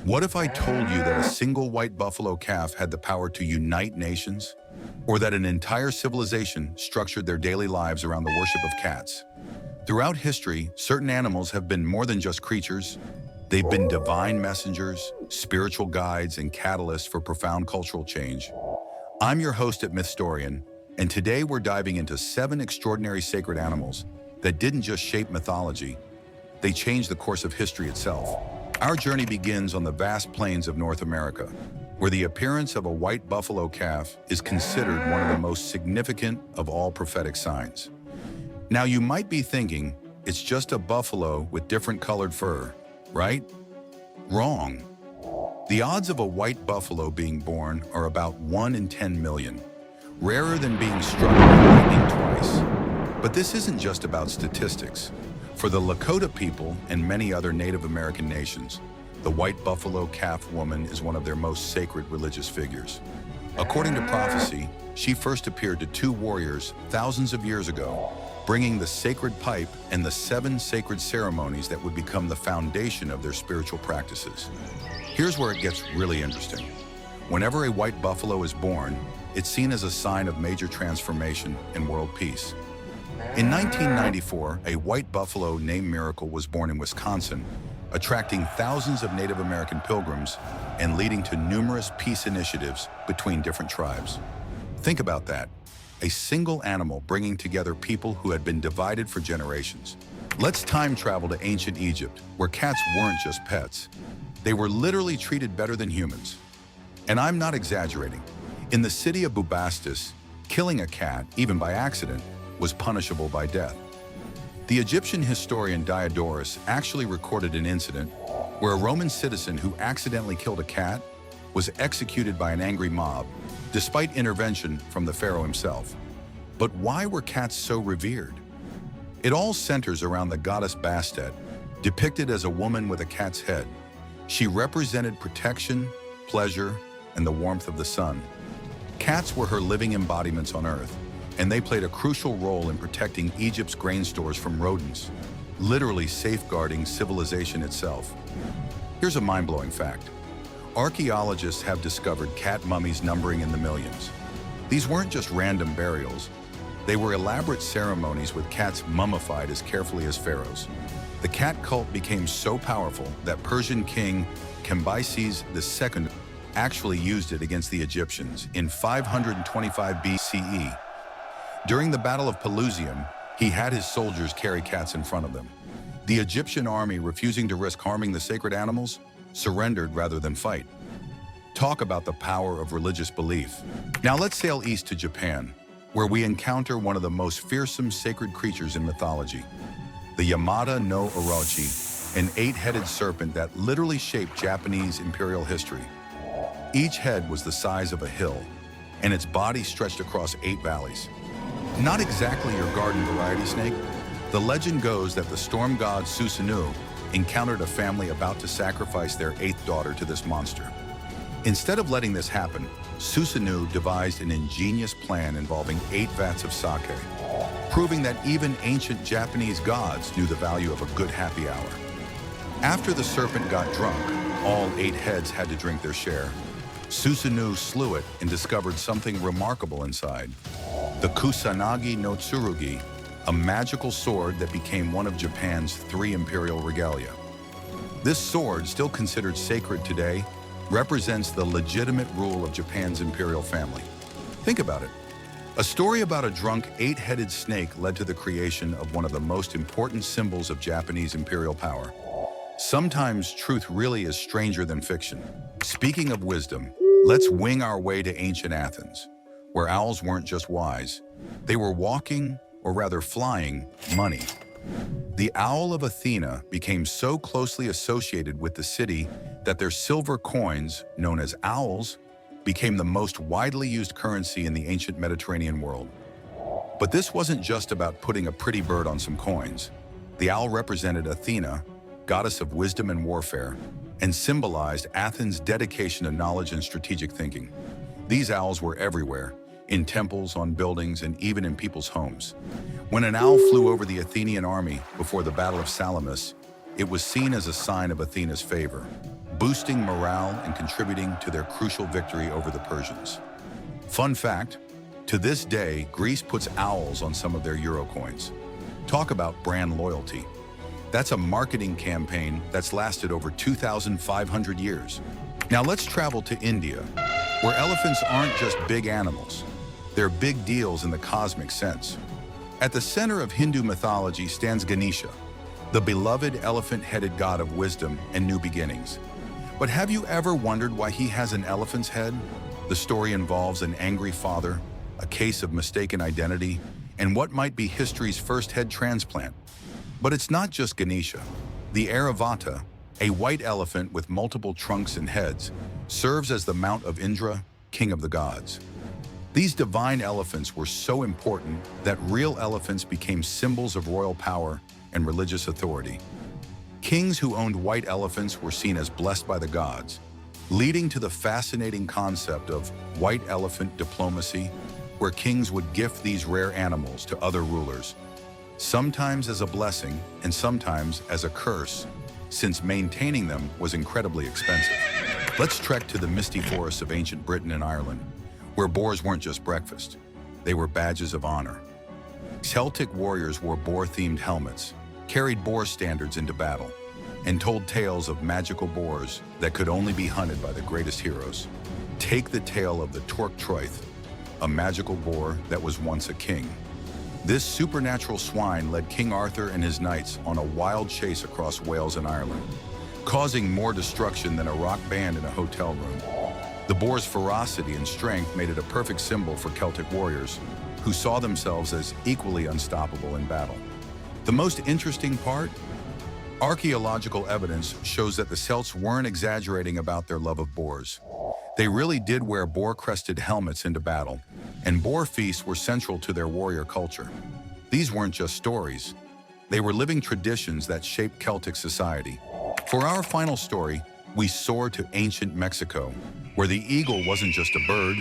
What if I told you that a single white buffalo calf had the power to unite nations? Or that an entire civilization structured their daily lives around the worship of cats? Throughout history, certain animals have been more than just creatures. They've been divine messengers, spiritual guides, and catalysts for profound cultural change. I'm your host at Mythstorian, and today we're diving into 7 extraordinary sacred animals that didn't just shape mythology, they changed the course of history itself. Our journey begins on the vast plains of North America, where the appearance of a white buffalo calf is considered one of the most significant of all prophetic signs. Now you might be thinking, it's just a buffalo with different colored fur, right? Wrong. The odds of a white buffalo being born are about 1 in 10 million, rarer than being struck by lightning twice. But this isn't just about statistics. For the Lakota people and many other Native American nations, the white buffalo calf woman is one of their most sacred religious figures. According to prophecy, she first appeared to 2 warriors thousands of years ago, bringing the sacred pipe and the 7 sacred ceremonies that would become the foundation of their spiritual practices. Here's where it gets really interesting. Whenever a white buffalo is born, it's seen as a sign of major transformation and world peace. In 1994, a white buffalo named Miracle was born in Wisconsin, attracting thousands of Native American pilgrims and leading to numerous peace initiatives between different tribes. Think about that. A single animal bringing together people who had been divided for generations. Let's time travel to ancient Egypt, where cats weren't just pets. They were literally treated better than humans. And I'm not exaggerating. In the city of Bubastis, killing a cat, even by accident, was punishable by death. The Egyptian historian Diodorus actually recorded an incident where a Roman citizen who accidentally killed a cat was executed by an angry mob, despite intervention from the pharaoh himself. But why were cats so revered? It all centers around the goddess Bastet, depicted as a woman with a cat's head. She represented protection, pleasure, and the warmth of the sun. Cats were her living embodiments on Earth, and they played a crucial role in protecting Egypt's grain stores from rodents, literally safeguarding civilization itself. Here's a mind-blowing fact. Archaeologists have discovered cat mummies numbering in the millions. These weren't just random burials. They were elaborate ceremonies with cats mummified as carefully as pharaohs. The cat cult became so powerful that Persian king Cambyses II actually used it against the Egyptians in 525 BCE. During the Battle of Pelusium, he had his soldiers carry cats in front of them. The Egyptian army, refusing to risk harming the sacred animals, surrendered rather than fight. Talk about the power of religious belief. Now let's sail east to Japan, where we encounter one of the most fearsome sacred creatures in mythology, the Yamata no Orochi, an 8-headed serpent that literally shaped Japanese imperial history. Each head was the size of a hill, and its body stretched across 8 valleys. Not exactly your garden variety snake. The legend goes that the storm god Susanoo encountered a family about to sacrifice their 8th daughter to this monster. Instead of letting this happen, Susanoo devised an ingenious plan involving 8 vats of sake, proving that even ancient Japanese gods knew the value of a good happy hour. After the serpent got drunk, all 8 heads had to drink their share. Susanoo slew it and discovered something remarkable inside. The Kusanagi no Tsurugi, a magical sword that became one of Japan's 3 imperial regalia. This sword, still considered sacred today, represents the legitimate rule of Japan's imperial family. Think about it. A story about a drunk 8-headed snake led to the creation of one of the most important symbols of Japanese imperial power. Sometimes truth really is stranger than fiction. Speaking of wisdom, let's wing our way to ancient Athens, where owls weren't just wise. They were walking, or rather flying, money. The owl of Athena became so closely associated with the city that their silver coins, known as owls, became the most widely used currency in the ancient Mediterranean world. But this wasn't just about putting a pretty bird on some coins. The owl represented Athena, goddess of wisdom and warfare, and symbolized Athens' dedication to knowledge and strategic thinking. These owls were everywhere, in temples, on buildings, and even in people's homes. When an owl flew over the Athenian army before the Battle of Salamis, it was seen as a sign of Athena's favor. boosting morale and contributing to their crucial victory over the Persians. Fun fact, to this day, Greece puts owls on some of their euro coins. Talk about brand loyalty. That's a marketing campaign that's lasted over 2,500 years. Now let's travel to India, where elephants aren't just big animals. They're big deals in the cosmic sense. At the center of Hindu mythology stands Ganesha, the beloved elephant-headed god of wisdom and new beginnings. But have you ever wondered why he has an elephant's head? The story involves an angry father, a case of mistaken identity, and what might be history's first head transplant. But it's not just Ganesha. The Airavata, a white elephant with multiple trunks and heads, serves as the Mount of Indra, king of the gods. These divine elephants were so important that real elephants became symbols of royal power and religious authority. Kings who owned white elephants were seen as blessed by the gods, leading to the fascinating concept of white elephant diplomacy, where kings would gift these rare animals to other rulers, sometimes as a blessing and sometimes as a curse, since maintaining them was incredibly expensive. Let's trek to the misty forests of ancient Britain and Ireland, where boars weren't just breakfast, they were badges of honor. Celtic warriors wore boar-themed helmets, carried boar standards into battle, and told tales of magical boars that could only be hunted by the greatest heroes. Take the tale of the Torc Troith, a magical boar that was once a king. This supernatural swine led King Arthur and his knights on a wild chase across Wales and Ireland, causing more destruction than a rock band in a hotel room. The boar's ferocity and strength made it a perfect symbol for Celtic warriors, who saw themselves as equally unstoppable in battle. The most interesting part? Archaeological evidence shows that the Celts weren't exaggerating about their love of boars. They really did wear boar-crested helmets into battle, and boar feasts were central to their warrior culture. These weren't just stories. They were living traditions that shaped Celtic society. For our final story, we soar to ancient Mexico, where the eagle wasn't just a bird,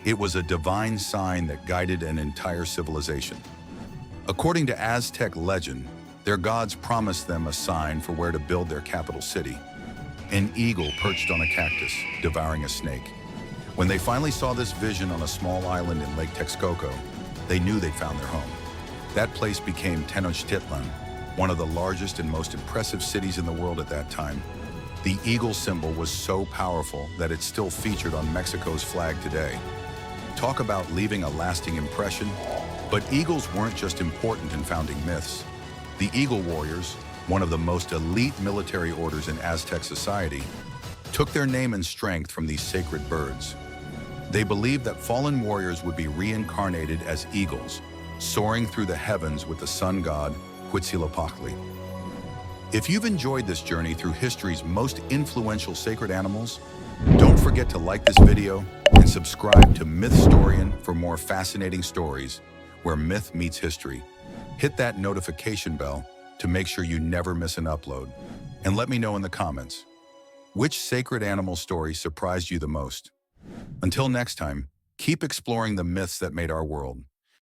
it was a divine sign that guided an entire civilization. According to Aztec legend, their gods promised them a sign for where to build their capital city. An eagle perched on a cactus, devouring a snake. When they finally saw this vision on a small island in Lake Texcoco, they knew they'd found their home. That place became Tenochtitlan, one of the largest and most impressive cities in the world at that time. The eagle symbol was so powerful that it's still featured on Mexico's flag today. Talk about leaving a lasting impression. But eagles weren't just important in founding myths. The Eagle Warriors, one of the most elite military orders in Aztec society, took their name and strength from these sacred birds. They believed that fallen warriors would be reincarnated as eagles, soaring through the heavens with the sun god, Huitzilopochtli. If you've enjoyed this journey through history's most influential sacred animals, don't forget to like this video and subscribe to Mythstorian for more fascinating stories where myth meets history. Hit that notification bell to make sure you never miss an upload. And let me know in the comments, which sacred animal story surprised you the most? Until next time, keep exploring the myths that made our world.